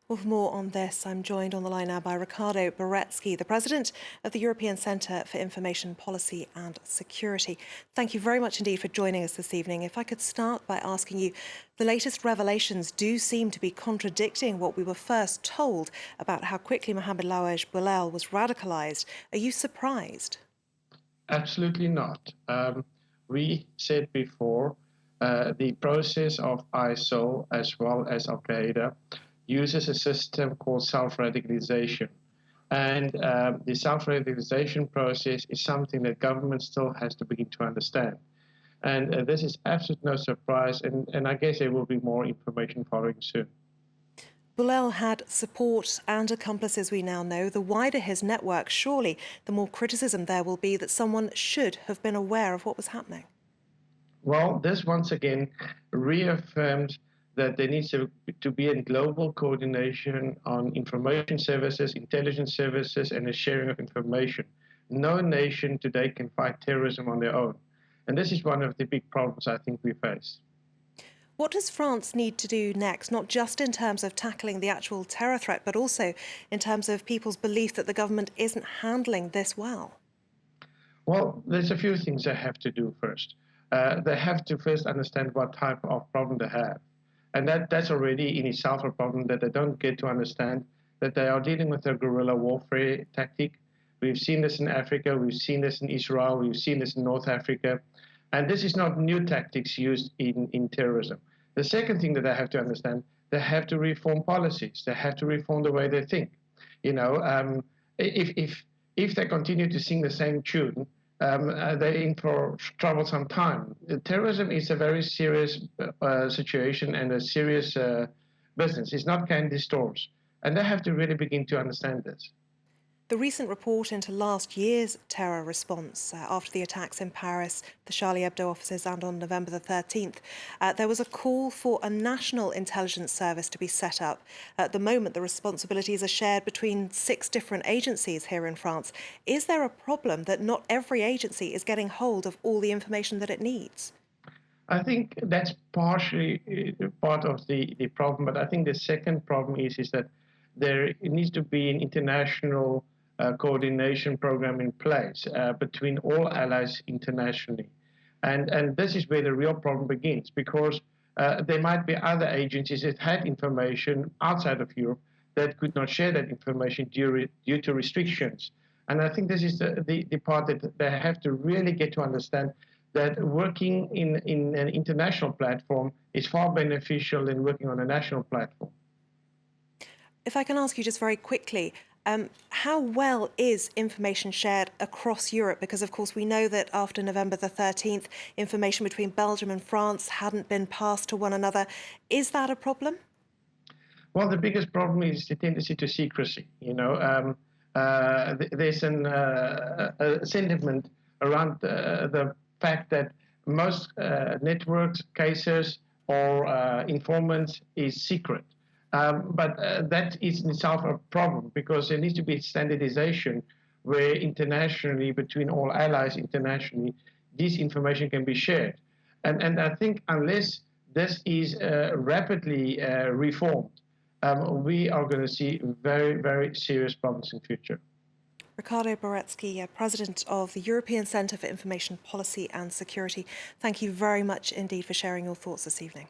Well, for more on this, I'm joined on the line now by Ricardo Baretzky, the President of the European Centre for Information Policy and Security. Thank you very much indeed for joining us this evening. If I could start by asking you, the latest revelations do seem to be contradicting what we were first told about how quickly Mohamed Louaj Boulel was radicalised. Are you surprised? Absolutely not. We said before, the process of ISIL as well as Al Qaeda uses a system called self-radicalization. And the self-radicalization process is something that government still has to begin to understand. And this is absolutely no surprise, and I guess there will be more information following soon. Boulel had support and accomplices, we now know. The wider his network, surely the more criticism there will be that someone should have been aware of what was happening. Well, this once again reaffirms that there needs to be a global coordination on information services, intelligence services, and the sharing of information. No nation today can fight terrorism on their own. And this is one of the big problems I think we face. What does France need to do next, not just in terms of tackling the actual terror threat, but also in terms of people's belief that the government isn't handling this well? Well, there's a few things they have to do first. They have to first understand what type of problem they have. And that's already in itself a problem that they don't get to understand that they are dealing with a guerrilla warfare tactic. We've seen this in Africa, we've seen this in Israel, we've seen this in North Africa. And this is not new tactics used in terrorism. The second thing that they have to understand, they have to reform policies. They have to reform the way they think. You know, if they continue to sing the same tune, they're in for troublesome time. Terrorism is a very serious situation and a serious business. It's not candy stores. And they have to really begin to understand this. The recent report into last year's terror response after the attacks in Paris, the Charlie Hebdo offices, and on November the 13th, there was a call for a national intelligence service to be set up. At the moment, the responsibilities are shared between 6 different agencies here in France. Is there a problem that not every agency is getting hold of all the information that it needs? I think that's partially part of the problem, but I think the second problem is that there needs to be an international coordination program in place between all allies internationally. And this is where the real problem begins, because there might be other agencies that had information outside of Europe that could not share that information due to restrictions. And I think this is the part that they have to really get to understand, that working in an international platform is far beneficial than working on a national platform. If I can ask you just very quickly, how well is information shared across Europe? Because, of course, we know that after November the 13th, information between Belgium and France hadn't been passed to one another. Is that a problem? Well, the biggest problem is the tendency to secrecy. You know, there's a sentiment around the fact that most networks, cases, or informants is secret. But that is in itself a problem, because there needs to be standardization where internationally, between all allies internationally, this information can be shared. And I think unless this is rapidly reformed, we are going to see very, very serious problems in future. Ricardo Baretzky, President of the European Centre for Information Policy and Security, thank you very much indeed for sharing your thoughts this evening.